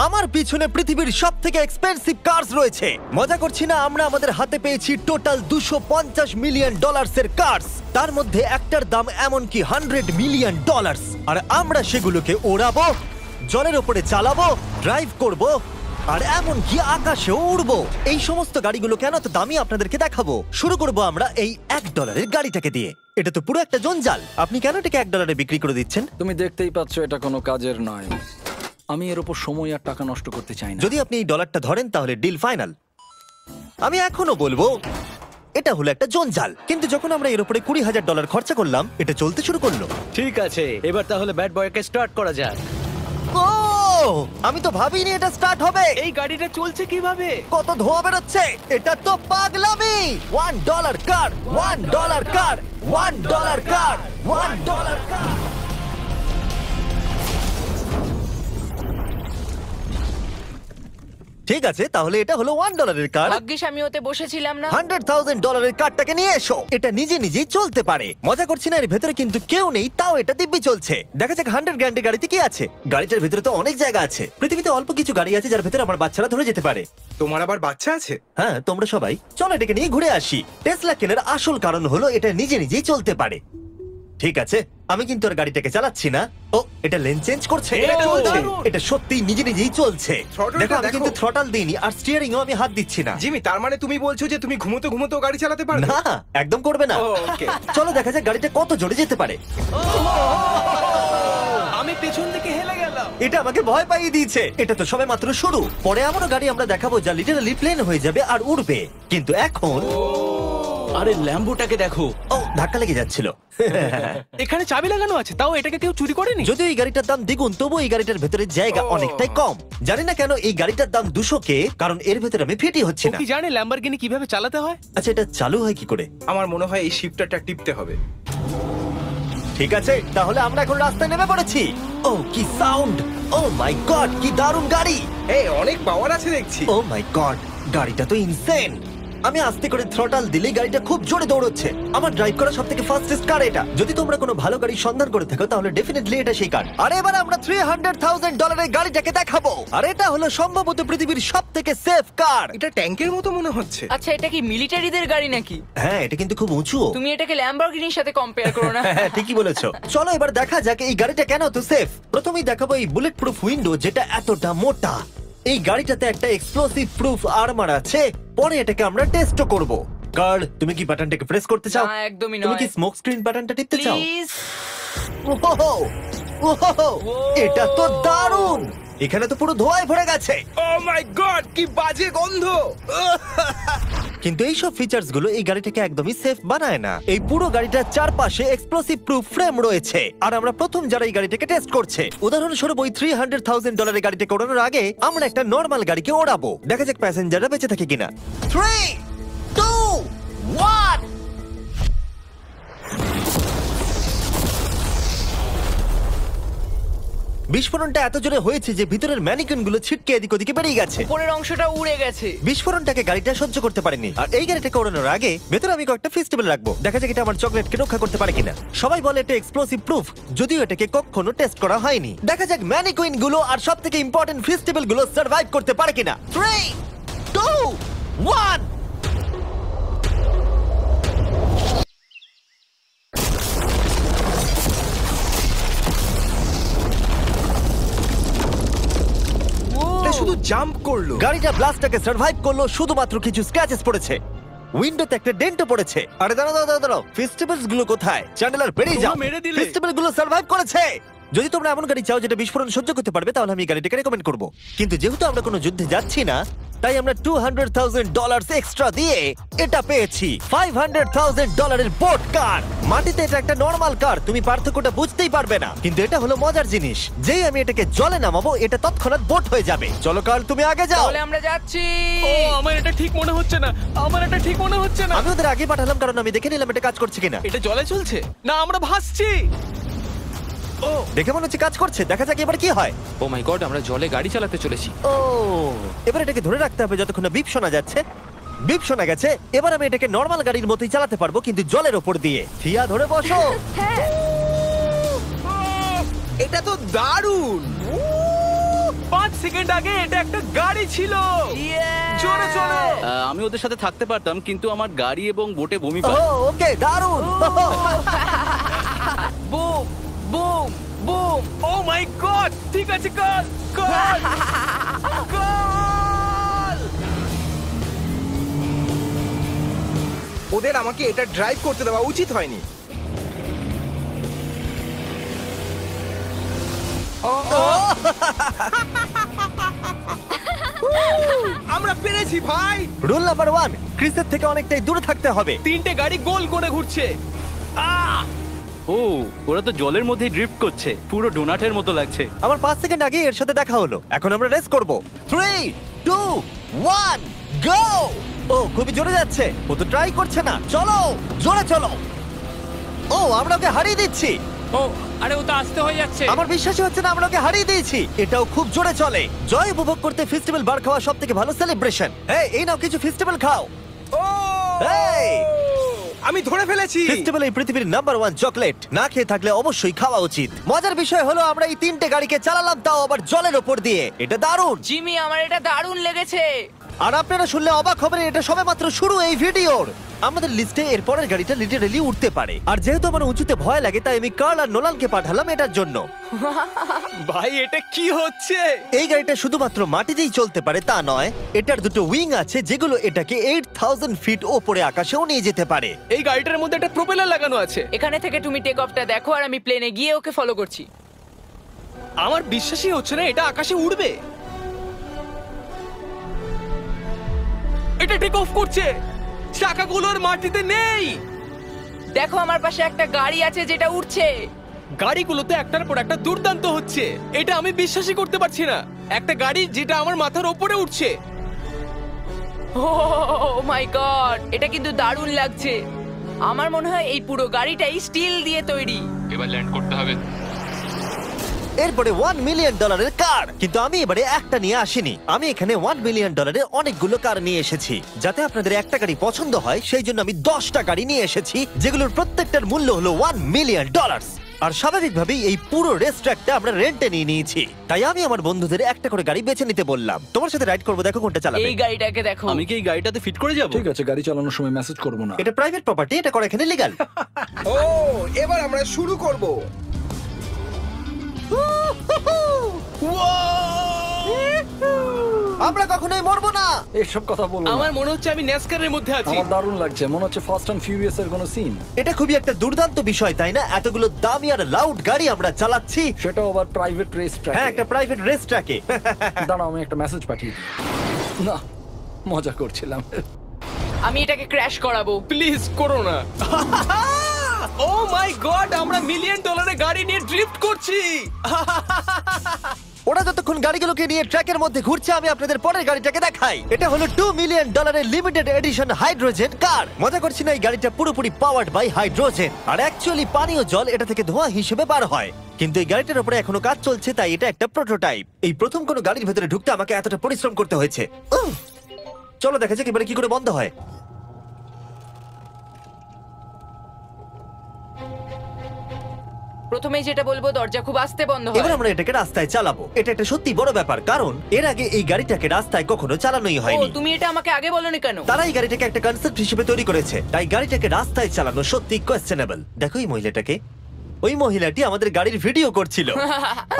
আমার পিছনে পৃথিবীর সবথেকে এক্সপেন্সিভ কার্স রয়েছে। মজা করছি না, আমরা আমাদের হাতে পেয়েছি টোটাল $250 মিলিয়ন এর কার্স। তার মধ্যে একটার দাম এমনকি $100 মিলিয়ন। আর আমরা সেগুলোকে ওড়াবো, জলের ওপরে চালাবো, ড্রাইভ করব, আর এমনকি আকাশেও উড়বো। এই সমস্ত গাড়িগুলো কেন তো দামি আপনাদেরকে দেখাবো। শুরু করবো আমরা এই $1 গাড়িটাকে দিয়ে। এটা তো পুরো একটা জঞ্জাল। আপনি কেন এটাকে $1 বিক্রি করে দিচ্ছেন? তুমি দেখতেই পাচ্ছ এটা কোনো কাজের নয়। আমি এর উপর সময় আর টাকা নষ্ট করতে চাই না। যদি আপনি এই ডলারটা ধরেন তাহলে ডিল ফাইনাল। আমি এখনো বলবো এটা হলো একটা জঞ্জাল, কিন্তু যখন আমরা এর উপরে $20,000 খরচা করলাম, এটা চলতে শুরু করলো। ঠিক আছে, এবার তাহলে ব্যাড বয়কে স্টার্ট করা যাক। ও, আমি তো ভাবিনি এটা স্টার্ট হবে। এই গাড়িটা চলছে কিভাবে? কত ধোঁয়া বেরোচ্ছে, এটা তো পাগলামি। $1 কার, $1 কার, $1 কার, $1 কার। ঠিক আছে, তাহলে এটা হলো $1 কার। ভাগ্যিস আমি ওতে বসেছিলাম না। $100,000 কারটাকে নিয়ে এসো। এটা নিজে নিজেই চলতে পারে। মজা করছি না, এর ভেতরে কিন্তু কেউ নেই, তাও এটা দিব্যি চলছে। দেখা যাক 100 গ্র্যান্ডের গাড়িতে কি আছে। গাড়িটার ভেতরে তো অনেক জায়গা আছে। পৃথিবীতে অল্প কিছু গাড়ি আছে যার ভেতরে আমার বাচ্চারা ধরে যেতে পারে। তোমার আবার বাচ্চা আছে? হ্যাঁ, তোমরা সবাই চলো এটাকে নিয়ে ঘুরে আসি। টেসলা কেনার আসল কারণ হলো এটা নিজে নিজেই চলতে পারে। ঠিক আছে, আমি কিন্তু আর গাড়িটাকে চালাচ্ছি না। ও, এটা লেন চেঞ্জ করছে। এটা চলছে। এটা সত্যি নিজে নিজেই চলছে। Throttle-টা দেখো, আমি দেখো। কিন্তু থ্রটাল দিইনি, আর স্টিয়ারিংও আমি হাত দিচ্ছি না। জিমি, তার মানে তুমি বলছো যে তুমি ঘুমোতে ঘুমোতে গাড়ি চালাতে পারবে? না, একদম করবে না। ও, ওকে। চলো দেখা যাক গাড়িটা কত জোরে যেতে পারে। আমি পেছন থেকে হেলে গেলাম। এটা আমাকে ভয় পাইয়ে দিয়েছে। এটা তো সবে মাত্র শুরু। পরে এমনও গাড়ি আমরা দেখাবো যা লিটারালি প্লেন হয়ে যাবে আর উড়বে। কিন্তু এখন আরে ল্যাম্বোটাকে দেখো, ও, ধাক্কা লেগে যাচ্ছিল। এখানে চাবি লাগানো আছে, তাও এটাকে কেউ চুরি করেনি। যদিও এই গাড়িটার দাম দ্বিগুণ, তবু এই গাড়িটার ভেতরে জায়গা অনেকটাই কম। জানি না কেন এই গাড়িটার দাম 200K, কারণ এর ভেতরে আমি ফিটই হচ্ছে ও না। কি জানে ল্যাম্বরগিনি কিভাবে চালাতে হয়? আচ্ছা, এটা চালু হয় কি করে? আমার মনে হয় এই শিফটারটা টিপতে হবে। ঠিক আছে, তাহলে আমরা এখন রাস্তায় নেমে পড়েছি। ও, কি সাউন্ড! ও মাই গড, কি দারুণ গাড়ি! এই অনেক পাওয়ার আছে দেখছি। ও মাই গড, গাড়িটা তো ইনসেন। আমি আস্তে করে থ্রটাল দিলেই গাড়িটা খুব জোরে দৌড়চ্ছে। আমার ড্রাইভ করা সবথেকে ফাস্টেস্ট কার এটা। যদি তোমরা কোনো ভালো গাড়ির সন্ধান করে থাকো তাহলে ডেফিনেটলি এটা সেই কার। আর এবার আমরা $300,000 এর গাড়িটাকে দেখাবো। আর এটা হলো সম্ভবত পৃথিবীর সবথেকে সেফ কার। এটা ট্যাঙ্কের মতো মনে হচ্ছে। আচ্ছা, এটা কি মিলিটারিদের গাড়ি নাকি? হ্যাঁ, এটা কিন্তু খুব উঁচু। তুমি এটাকে ল্যাম্বরগিনির সাথে কম্পেয়ার করো না। হ্যাঁ, ঠিকই বলেছো। চলো এবার দেখা যাক এই গাড়িটা কেন এত সেফ। প্রথমেই দেখাবো এই বুলেট প্রুফ উইন্ডো, যেটা এতটা মোটা। এই গাড়িটাতে একটা এক্সপ্লোসিভ প্রুফ আর্মার আছে। পরে এটাকে আমরা টেস্টও করব। কার্ল, তুমি কি বাটনটাকে প্রেস করতে চাও? না, একদমই তুমি নয়। কি স্মোক স্ক্রিন বাটনটা টিপতে চাও? প্লিজ। ওহো, ওহো, এটা তো দারুণ। এখানে তো পুরো ধোঁয়ায় ভরে গেছে। ও মাই গড, কি বাজে গন্ধ! কিন্তু এইসব ফিচার্স গুলো এই গাড়িটাকে একদমই সেফ বানায় না। এই পুরো গাড়িটার চারপাশে এক্সপ্লোসিভ প্রুফ ফ্রেম রয়েছে, আর আমরা প্রথম যারা এই গাড়িটাকে টেস্ট করছে। উদাহরণস্বরূপ ওই $300,000 এর গাড়িটাকে ওড়ানোর আগে আমরা একটা নর্মাল গাড়িকে ওড়াবো। দেখা যাক প্যাসেঞ্জাররা বেঁচে থাকে কিনা। 3, 2, 1। বিস্ফোরণটা এত জোরে হয়েছে যে ভিতরের ম্যানিকুইন গুলো ছিটকে এদিক ওদিকে বেরিয়ে গেছে। উপরের অংশটা উড়ে গেছে। বিস্ফোরণটাকে গাড়িটা সহ্য করতে পারেনি। আর এই গাড়িটাকে ওড়ানোর আগে ভেতরে আমি কয়েকটা ফেস্টিভ্যাল রাখবো, দেখা যাক এটা আমার চকলেটকে রক্ষা করতে পারে কিনা। সবাই বলে এটা এক্সপ্লোসিভ প্রুফ, যদিও এটাকে কখনো টেস্ট করা হয়নি। দেখা যাক ম্যানিকুইন গুলো আর সবথেকে ইম্পর্টেন্ট ফেস্টিভ্যাল গুলো সার্ভাইভ করতে পারে কিনা। 3, 2, 1। এটা শুধু জাম্প করলো। গাড়িটা ব্লাস্টটাকে সার্ভাইভ করলো, শুধুমাত্র কিছু স্ক্র্যাচেস পড়েছে। উইন্ডোতে একটা ডেন্টও পড়েছে। আরে দাঁড়াও, ফেস্টিভ্যালস গুলো কোথায়? চ্যান্ডেলার বেরিয়ে যাও। তোমরা মেরে দিলে। ফেস্টিভ্যাল গুলো সার্ভাইভ করেছে। যদি তোমরা এমন গাড়ি চাও যেটা বিস্ফোরণ সহ্য করতে পারবে, তাহলে আমি এই গাড়িটাকে রেকমেন্ড করব। কিন্তু যেহেতু আমরা কোনো যুদ্ধে যাচ্ছি না, তাই আমরা $200,000 এক্সট্রা দিয়ে এটা পেয়েছি। $500,000 এর বোট কার। মাটিতে এটা একটা নরমাল কার, তুমি পার্থক্যটা বুঝতেই পারবে না। কিন্তু এটা হলো মজার জিনিস, যেই আমি এটাকে জলে নামাবো এটা তৎক্ষণাৎ বোট হয়ে যাবে। চলো কার, তুমি আগে যাও। তাহলে আমরা যাচ্ছি। ও, আমার এটা ঠিক মনে হচ্ছে না, আমার এটা ঠিক মনে হচ্ছে না। আমি ওদের আগে পাঠালাম কারণ আমি দেখে নিলাম এটা কাজ করছে কিনা। এটা জলে চলছে না, আমরা ভাসছি। ও, দেখে মনে হচ্ছে কাজ করছে, দেখা যাক এবার কি হয়। ও মাই গড, আমরা জলে গাড়ি চালাতে চলেছি। ও, এবার এটাকে ধরে রাখতে হবে যতক্ষণ না বিপ শোনা যাচ্ছে। বিপ শোনা গেছে, এবার আমি এটাকে নরমাল গাড়ির মতোই চালাতে পারবো, কিন্তু জলের ওপর দিয়ে। থিয়া, ধরে বসো। হ্যাঁ। এটা তো দারুণ। 5 সেকেন্ড আগে এটা একটা গাড়ি ছিল। জোরে চলো। আমি ওদের সাথে থাকতে পারতাম, কিন্তু আমার গাড়ি এবং বোটে বমি ও পায়। ওকে দারুণ বুম বুম বুম। ও মাই গড, ঠিক আছে, কর কর কর। ওদের আমাকে এটা ড্রাইভ করতে দেওয়া উচিত হয়নি। আমরা পেরেছি ভাই। রুল নাম্বার 1, ক্রিসের থেকে অনেকটাই দূরে থাকতে হবে। 3টে গাড়ি গোল করে ঘুরছে। আহ! ও, ওরা তো জলের মধ্যে ড্রিফট করছে, পুরো ডোনাটের মতো লাগছে। আমার 5 সেকেন্ড আগে এর সাথে দেখা হলো। এখন আমরা রেস করব। 3 2 1 গো। ও খুবই জোরে যাচ্ছে। ও তো ট্রাই করছে না। চলো জোরে চলো। ও আমরা ওকে হারিয়ে দিচ্ছি। ও আরে ও তো আসতে হয়ে যাচ্ছে। আমার বিশ্বাসই হচ্ছে না আমরা ওকে হারিয়ে দিয়েছি। এটাও খুব জোরে চলে। জয় উপভোগ করতে ফেস্টিভ্যাল বার খাওয়া সবথেকে ভালো সেলিব্রেশন। এই নাও কিছু ফেস্টিভ্যাল খাও। ও এই আমি ধরে ফেলেছি। ফেস্টিভ্যাল এই পৃথিবীর নাম্বার 1 চকলেট। না খেয়ে থাকলে অবশ্যই খাওয়া উচিত। মজার বিষয় হলো আমরা এই 3টে গাড়িকে চালালাম, তাও আবার জলের ওপর দিয়ে। এটা দারুণ। জিমি, আমার এটা দারুণ লেগেছে। আর আপনারা শুনলে অবাক হবেন, এটা সবেমাত্র শুরু এই ভিডিওর। আমাদের লিস্টে এর পরের গাড়িটা লিটারেলি উঠতে পারে। আর যেহেতু আমার উঁচুতে ভয় লাগে, তাই আমি কার্ল আর নোলানকে পাঠালাম এটার জন্য। ভাই এটা কি হচ্ছে? এই গাড়িটা শুধুমাত্র মাটিতেই চলতে পারে তা নয়, এটার দুটো উইং আছে যেগুলো এটাকে 8000 ফিট ওপরে আকাশেও নিয়ে যেতে পারে। এই গাড়িটার মধ্যে একটা প্রপেলার লাগানো আছে। এখানে থেকে তুমি টেক অফটা দেখো আর আমি প্লেনে গিয়ে ওকে ফলো করছি। আমার বিশ্বাসই হচ্ছে না এটা আকাশে উড়বে। এটা টেক অফ করছে। চাকাগুলোর মাটিতে নেই। দেখো আমার পাশে একটা গাড়ি আছে যেটা উঠছে। গাড়িগুলোতে একটার পর একটা দুর্দান্ত হচ্ছে। এটা আমি বিশ্বাসই করতে পারছি না। একটা গাড়ি যেটা আমার মাথার ওপরে উঠছে। ও মাই গড, এটা কিন্তু দারুণ লাগছে। আমার মনে হয় এই পুরো গাড়িটাই স্টিল দিয়ে তৈরি। এবার ল্যান্ড করতে হবে। এরপরে $1 মিলিয়ন কার। কিন্তু আমি এবারে একটা নিয়ে আসিনি। আমি এখানে $1 মিলিয়ন অনেকগুলো কার নিয়ে এসেছি। যাতে আপনাদের একটা গাড়ি পছন্দ হয় সেই জন্য আমি 10টা গাড়ি নিয়ে এসেছি, যেগুলোর প্রত্যেকটার মূল্য হলো $1 মিলিয়ন। আর স্বাভাবিকভাবেই এই পুরো রেস ট্র্যাকটা আমরা রেন্টে নিয়ে নিয়েছি। তাই আমি আমার বন্ধুদের একটা করে গাড়ি বেছে নিতে বললাম। তোমার সাথে রাইড করবো, দেখো কোনটা চালাবে। এই গাড়িটাকে দেখো। আমি কি এই গাড়িটাতে ফিট করে যাব? ঠিক আছে, গাড়ি চালানোর সময় মেসেজ করবো না। এটা প্রাইভেট প্রপার্টি, এটা করা এখানে লিগ্যাল। ও এবার আমরা শুরু করব। আমরা কখনোই মরবো না। এসব কথা বলবো না। আমার মনে হচ্ছে আমি ন্যাসকারের মধ্যে আছি। আমার দারুণ লাগছে, মনে হচ্ছে ফাস্ট অ্যান্ড ফিউরিয়াস এর কোনো সিন। এটা খুবই একটা দুর্দান্ত বিষয়, তাই না? এতগুলো দামি আর লাউড গাড়ি আমরা চালাচ্ছি। সেটাও আবার প্রাইভেট রেস ট্র্যাক। হ্যাঁ, একটা প্রাইভেট রেস ট্র্যাকে। দাঁড়াও, আমি একটা মেসেজ পাঠিয়ে দিই। না, মজা করছিলাম। আমি এটাকে ক্র্যাশ করাবো। প্লিজ করো না। ও মাই গড, আমরা $1 মিলিয়ন গাড়ি নিয়ে ড্রিফট করছি। ওরা যতক্ষণ গাড়িগুলোকে নিয়ে ট্র্যাকের মধ্যে ঘুরছে, আমি আপনাদের পরের গাড়িটাকে দেখাই। এটা হলো $2 million limited edition hydrogen car. মজা করছি না, এই গাড়িটা পুরোপুরি পাওয়ার্ড বাই হাইড্রোজেন। আর অ্যাকচুয়ালি পানীয় জল এটা থেকে ধোঁয়া হিসেবে বার হয়। কিন্তু এই গাড়িটার উপরে এখনো কাজ চলছে, তাই এটা একটা প্রোটোটাইপ। এই প্রথম কোনো গাড়ির ভেতরে ঢুকতে আমাকে এতটা পরিশ্রম করতে হয়েছে। চলো দেখা যাক এবারে কি করে বন্ধ হয়। প্রথমেই যেটা বলবো, দরজা খুব আস্তে বন্ধ এবার হয়। আমরা এটাকে রাস্তায় চালাবো। এটা একটা সত্যি বড় ব্যাপার, কারণ এর আগে এই গাড়িটাকে রাস্তায় কখনো চালানোই ও, হয়নি। তুমি এটা আমাকে আগে বলনি কেন? তারা এই গাড়িটাকে একটা কনসেপ্ট হিসেবে তৈরি করেছে, তাই গাড়িটাকে রাস্তায় চালানো সত্যি কোয়েশ্চেনেবল। দেখো এই মহিলাটাকে। ওই মহিলাটি আমাদের গাড়ির ভিডিও করছিল।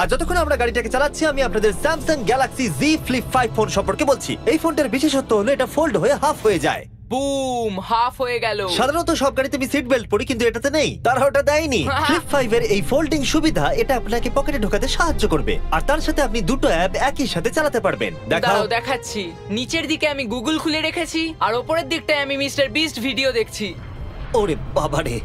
আর যতক্ষণ আমরা গাড়িটাকে চালাচ্ছি, আমি আপনাদের Samsung Galaxy Z Flip 5 phone সম্পর্কে বলছি। এই ফোনটার বিশেষত্ব হলো এটা ফোল্ড হয়ে হাফ হয়ে যায়। বুম, হাফ হয়ে গেল। সাধারণত সব গাড়িতে আমি সিট বেল্ট পরি, কিন্তু এটাতে নেই। তারা ওটা দেয়নি। ফ্লিপ 5 এর এই ফোল্ডিং সুবিধা এটা আপনাকে পকেটে ঢোকাতে সাহায্য করবে। আর তার সাথে আপনি দুটো অ্যাপ একই সাথে চালাতে পারবেন। দেখাও। দাঁড়াও দেখাচ্ছি। নিচের দিকে আমি গুগল খুলে রেখেছি, আর ওপরের দিকটায় আমি মিস্টার বিস্ট ভিডিও দেখছি। ওরে বাবারে,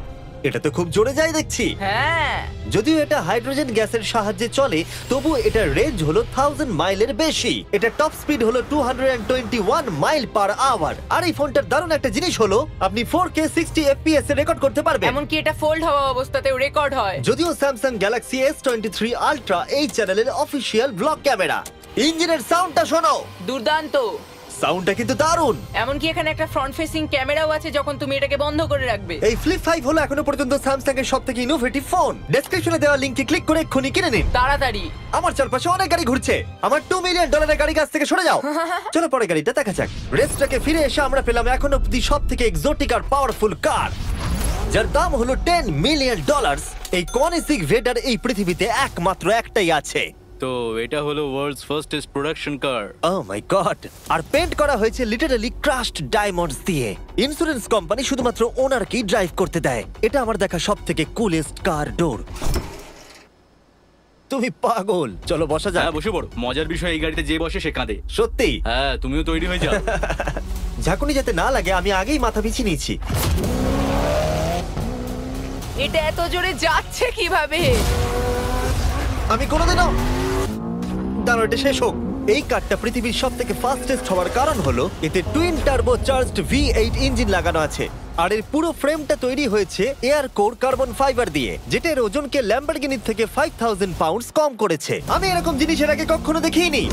এটা তো খুব জোরে যায় দেখছি। হ্যাঁ, যদিও এটা হাইড্রোজেন গ্যাসের সাহায্যে চলে, তবু এটার রেঞ্জ হলো 1000 মাইলের বেশি। এটা টপ স্পিড হলো 221 মাইল পার আওয়ার। আর এই ফোনটার দারুণ একটা জিনিস হলো আপনি 4K 60 FPS এ রেকর্ড করতে পারবেন। এমনকি এটা ফোল্ড হওয়া অবস্থাতেও রেকর্ড হয়। যদিও স্যামসাং গ্যালাক্সি S23 আলট্রা এই চ্যানেলের অফিসিয়াল ব্লগ ক্যামেরা। ইঞ্জিনের সাউন্ডটা শোনো। দুর্দান্ত। সাউন্ডটা কিন্তু দারুণ। এমনকি এখানে একটা ফ্রন্ট ফেসিং ক্যামেরাও আছে যখন তুমি এটাকে বন্ধ করে রাখবে। এই ফ্লিপ 5 হলো এখনো পর্যন্ত স্যামসাং এর সবথেকে ইনোভেটিভ ফোন। ডেসক্রিপশনে দেওয়া লিংকে ক্লিক করে এক্ষুনি কিনে নিন। তাড়াতাড়ি। আমার চারপাশে অনেক গাড়ি ঘুরছে। আমার $2 মিলিয়ন গাড়ি কাছ থেকে সরে যাও। চলো পরে গাড়িটা দেখা যাক। রেসটাকে ফিরে এসে আমরা পেলাম এখন অব্দি সবথেকে এক্সোটিক আর পাওয়ারফুল কার, যার দাম হলো $10 মিলিয়ন। এই কনিসিক ভেডার এই পৃথিবীতে একমাত্র একটাই আছে। তো এটা হলো ওয়ার্ল্ডস ফার্স্টেস্ট প্রোডাকশন কার। ও মাই গড! আর পেন্ট করা হয়েছে লিটারালি ক্রাশড ডায়মন্ডস দিয়ে। ইন্স্যুরেন্স কোম্পানি শুধুমাত্র ওনারকেই ড্রাইভ করতে দেয়। এটা আমার দেখা সবথেকে কুলেস্ট কার ডোর। তুমি পাগল। চলো বসা যাক। হ্যাঁ বসে পড়ো। মজার বিষয় এই গাড়িতে যে বসে সে কাঁদে। সত্যি? হ্যাঁ তুমিও তৈরি হয়ে যাও। ঝাঁকুনি যাতে না লাগে আমি আগেই মাথা পিছিয়ে নিয়েছি। এটা এত জোরে যাচ্ছে কিভাবে? আমি কোনোদিনও দাঁড়াও, এটা শেষ হোক। এই কারটা পৃথিবীর সবথেকে ফাস্টেস্ট হওয়ার কারণ হলো এতে twin turbo charged V8 engine লাগানো আছে। আর এর পুরো ফ্রেমটা তৈরি হয়েছে এয়ার কোর কার্বন ফাইবার দিয়ে, যেটা এর ওজনকে ল্যাম্বরগিনির থেকে 5000 পাউন্ডস কম করেছে। আমি এরকম জিনিসের আগে কখনো দেখিনি।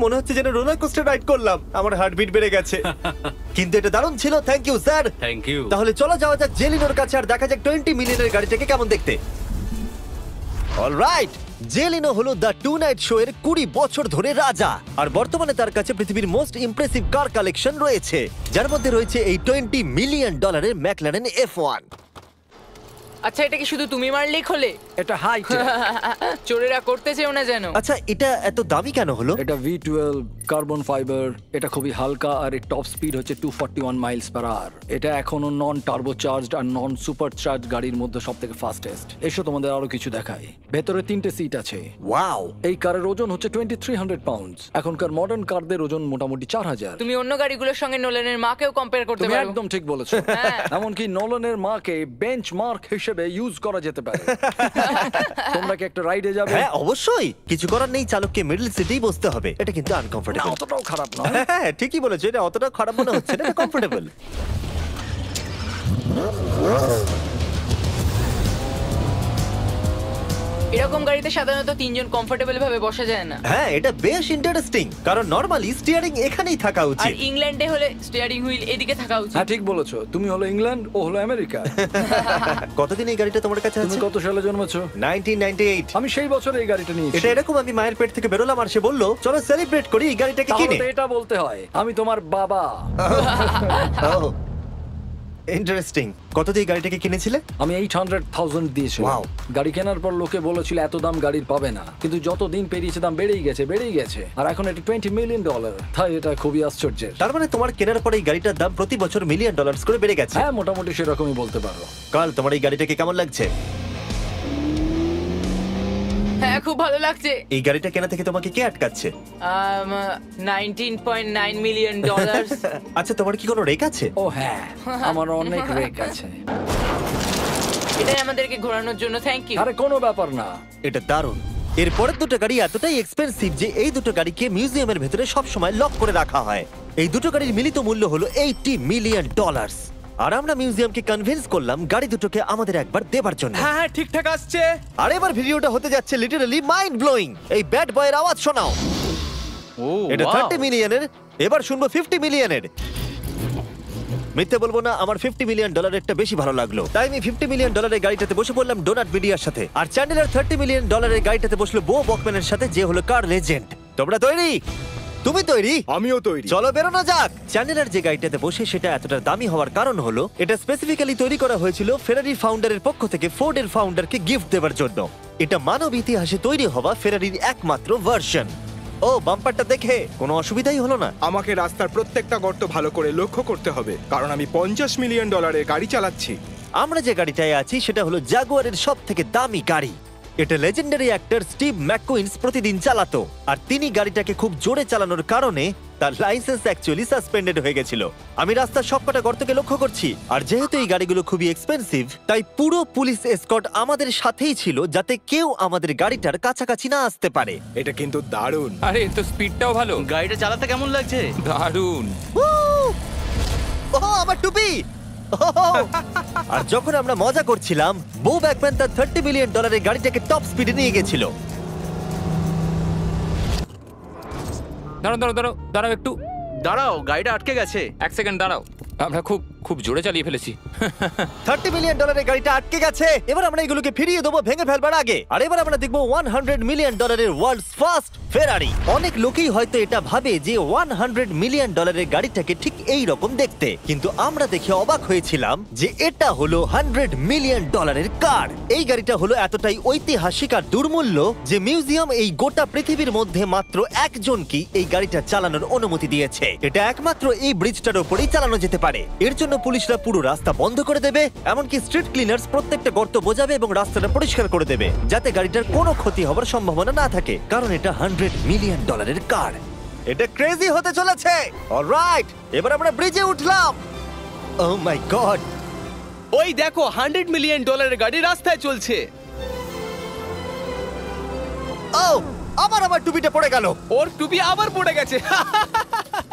মনে হচ্ছে যেন রোলার কোস্টার রাইড করলাম। আমার হার্টবিট বেড়ে গেছে। কিন্তু এটা দারুণ ছিল। Thank you sir. Thank you. তাহলে চলো যাওয়া যাক জেলিনোর কাছে আর দেখা যাক 20 মিলিয়নের গাড়িটাকে কেমন দেখতে। অলরাইট, জেলিনো হলো দ্য টু নাইট শো এর 20 বছর ধরে রাজা। আর বর্তমানে তার কাছে পৃথিবীর মোস্ট ইমপ্রেসিভ কার কালেকশন রয়েছে, যার মধ্যে রয়েছে এই $20 মিলিয়ন ম্যাকলারেন F1। আচ্ছা, এটা কি শুধু তুমি মারলেই খোলে? এটা হাই চোরেরা করতে চেও না যেন। আচ্ছা, এটা এত দামি কেন হলো? এটা V12 কার্বন ফাইবার। এটা খুবই হালকা আর এর টপ স্পিড হচ্ছে 241 মাইলস পার আওয়ার। এটা এখনো নন টার্বো চার্জড আর নন সুপার চার্জ গাড়ির মধ্যে সবথেকে ফাস্টেস্ট। এসো তোমাদের আরো কিছু দেখাই। ভেতরে 3টে সিট আছে। ওয়াও! এই কারের ওজন হচ্ছে 2300 পাউন্ডস। এখনকার মডার্ন কারদের ওজন মোটামুটি 4000। তুমি অন্য গাড়িগুলোর সঙ্গে নোলানের মাকেও কম্পেয়ার করতে তুমি পারো। একদম ঠিক বলেছো। এমনকি নোলানের মাকে বেঞ্চমার্ক হিসেবে ইউজ করা যেতে পারে। তোমরা কি একটা রাইডে যাবে? হ্যাঁ অবশ্যই। কিছু করার নেই, চালককে মিডল সিটেই বসতে হবে। এটা কিন্তু না, আনকমফোর্টেবল। অতটাও খারাপ নয়। হ্যাঁ ঠিকই বলেছো, এটা অতটা খারাপ মনে হচ্ছে না, এটা কমফোর্টেবল। এরকম গাড়িতে সাধারণত 3 জন কমফোর্টেবল ভাবে বসা যায় না। হ্যাঁ এটা বেশ ইন্টারেস্টিং, কারণ নরমালি স্টিয়ারিং এখানেই থাকা আর উচিত। ইংল্যান্ডে হলে স্টিয়ারিং হুইল এদিকে থাকা উচিত। হ্যাঁ ঠিক বলেছো। তুমি হলো ইংল্যান্ড, ও হলো আমেরিকা। কতদিন এই গাড়িটা তোমার কাছে তুমি আছে? কত সালে জন্মেছো? 1998। আমি সেই বছর এই গাড়িটা নিয়েছি। এটা এরকম আমি মায়ের পেট থেকে বেরোলাম আর সে বললো চলো সেলিব্রেট করি এই গাড়িটাকে তাহলে কিনে। তো এটা বলতে হয় আমি তোমার বাবা। ইন্টারেস্টিং। কত দিয়ে এই গাড়িটাকে কিনেছিলে? আমি 800,000 দিয়েছি। Wow. গাড়ি কেনার পর লোকে বলেছিল এত দাম গাড়ির পাবে না, কিন্তু যত দিন পেরিয়েছে দাম বেড়েই গেছে। আর এখন এটা $20 মিলিয়ন। তাই এটা খুবই আশ্চর্যের। তার মানে তোমার কেনার পরে এই গাড়িটার দাম প্রতি বছর $1 মিলিয়ন করে বেড়ে গেছে। হ্যাঁ মোটামুটি সেরকমই বলতে পারো। কাল তোমার এই গাড়িটাকে কেমন লাগছে? হ্যাঁ খুব ভালো লাগছে। এই গাড়িটা কেনা থেকে তোমাকে কে আটকাচ্ছে? $19.9 মিলিয়ন। আচ্ছা তোমার কি কোনো রেক আছে? ও হ্যাঁ, আমার অনেক রেক আছে। এটাই আমাদেরকে ঘোরানোর জন্য থ্যাংক ইউ। আরে কোনো ব্যাপার না। এটা দারুণ। এর পরের দুটো গাড়ি এতটাই এক্সপেন্সিভ যে এই দুটো গাড়িকে মিউজিয়ামের ভেতরে সব সময় লক করে রাখা হয়। এই দুটো গাড়ির মিলিত মূল্য হলো $80 মিলিয়ন। আর আমরা মিউজিয়ামকে কনভিন্স করলাম গাড়ি দুটোকে আমাদের একবার দেবার জন্য। হ্যাঁ হ্যাঁ ঠিকঠাক আসছে। আর এবার ভিডিওটা হতে যাচ্ছে লিটারালি মাইন্ড ব্লোয়িং। এই ব্যাড বয়ের আওয়াজ শোনাও। ও এটা wow! 30 মিলিয়নের, এবার শুনবো 50 মিলিয়নের। মিথ্যে বলবো না, আমার $50 মিলিয়ন বেশি ভালো লাগলো, তাই আমি $50 মিলিয়ন গাড়িটাতে বসে পড়লাম ডোনাট মিডিয়ার সাথে। আর চ্যান্ডেলার $30 মিলিয়ন গাড়িটাতে বসলো বো বকম্যানের সাথে, যে হলো কার লেজেন্ড। তোমরা তৈরি? তুমি তৈরি? আমিও তৈরি। চলো বেরোনো যাক। চ্যান্ডেলার যে গাড়িটাতে বসে সেটা এতটা দামি হওয়ার কারণ হলো এটা স্পেসিফিক্যালি তৈরি করা হয়েছিল ফেরারি ফাউন্ডারের পক্ষ থেকে ফোর্ডের ফাউন্ডারকে গিফট দেওয়ার জন্য। এটা মানব ইতিহাসে তৈরি হওয়া ফেরারির একমাত্র ভার্সন। ও বাম্পারটা দেখে কোনো অসুবিধাই হলো না। আমাকে রাস্তার প্রত্যেকটা গর্ত ভালো করে লক্ষ্য করতে হবে, কারণ আমি $50 মিলিয়ন গাড়ি চালাচ্ছি। আমরা যে গাড়িটায় আছি সেটা হলো জাগুয়ারের সব থেকে দামি গাড়ি। এটা লেজেন্ডারি অ্যাক্টর স্টিভ ম্যাককুইন্স প্রতিদিন চালাতো, আর তিনি গাড়িটাকে খুব জোরে চালানোর কারণে তার লাইসেন্স অ্যাকচুয়ালি সাসপেন্ডেড হয়ে গেছিল। আমি রাস্তার সবকটা গর্তকে লক্ষ্য করছি, আর যেহেতু এই গাড়িগুলো খুবই এক্সপেন্সিভ তাই পুরো পুলিশ এসকর্ট আমাদের সাথেই ছিল, যাতে কেউ আমাদের গাড়িটার কাছাকাছি না আসতে পারে। এটা কিন্তু দারুণ। আরে এর তো স্পিডটাও ভালো। গাড়িটা চালাতে কেমন লাগছে? দারুণ। ও আমার টুপি! ও আর যখন আমরা মজা করছিলাম, বো ব্যাকম্যান তার $30 মিলিয়ন গাড়িটাকে টপ স্পিডে নিয়ে গেছিল। দাঁড়াও দাঁড়াও দাঁড়াও দাঁড়াও একটু, দাঁড়াও, গাড়িটা আটকে গেছে। 1 সেকেন্ড দাঁড়াও। আমরা খুব খুব জোরে চালিয়ে ফেলেছি। $30 মিলিয়ন গাড়িটা আটকে গেছে। এবার আমরা এগুলোকে ফিরিয়ে দেবো ভেঙে ফেলবার আগে। আর এবার আমরা দেখবো $100 মিলিয়ন ওয়ার্ল্ডস ফার্স্ট ফেরারি। অনেক লোকেই হয়তো এটা ভাবে যে $100 মিলিয়ন গাড়িটাকে ঠিক এই রকম দেখতে, কিন্তু আমরা দেখে অবাক হয়েছিলাম যে এটা হলো $100 মিলিয়ন কার। এই গাড়িটা হলো এতটাই ঐতিহাসিক আর দুর্মূল্য যে মিউজিয়াম এই গোটা পৃথিবীর মধ্যে মাত্র একজনকেই এই গাড়িটা চালানোর অনুমতি দিয়েছে। এটা একমাত্র এই ব্রিজটার উপরেই চালানো যেতে পারে। এর জন্য পুলিশরা পুরো রাস্তা বন্ধ করে দেবে, এমনকি স্ট্রিট ক্লিনার্স প্রত্যেকটা গর্ত বোঝাবে এবং রাস্তাটা পরিষ্কার করে দেবে, যাতে গাড়িটার কোনো ক্ষতি হওয়ার সম্ভাবনা না থাকে, কারণ এটা $100 মিলিয়ন কার। এটা ক্রেজি হতে চলেছে। অলরাইট, এবার আমরা ব্রিজে উঠলাম। ও মাই গড, ওই দেখো $100 মিলিয়ন গাড়ি রাস্তায় চলছে। ও আমার টুপিটা পড়ে গেল। ওর টুপি আবার পড়ে গেছে।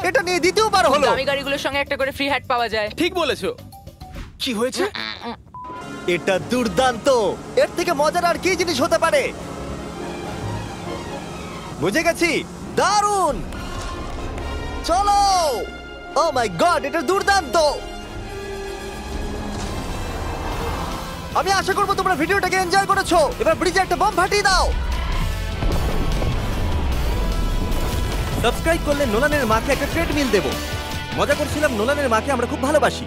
এটা নিয়ে দ্বিতীয়বার হলো। দামি গাড়িগুলোর সঙ্গে একটা করে ফ্রি হ্যাট পাওয়া যায়। ঠিক বলেছো। কি হয়েছে? এটা দুর্দান্ত। এর থেকে মজার আর কি জিনিস হতে পারে? বুঝে গেছি, দারুণ। চলো। ও মাই গড, এটা দুর্দান্ত। আমি আশা করবো তোমরা ভিডিওটাকে এনজয় করেছো। এবার ব্রিজে একটা বম ফাটিয়ে দাও। সাবস্ক্রাইব করলে নোলানের মাকে একটা ট্রেডমিল দেবো। মজা করছিলাম, নোলানের মাকে আমরা খুব ভালোবাসি।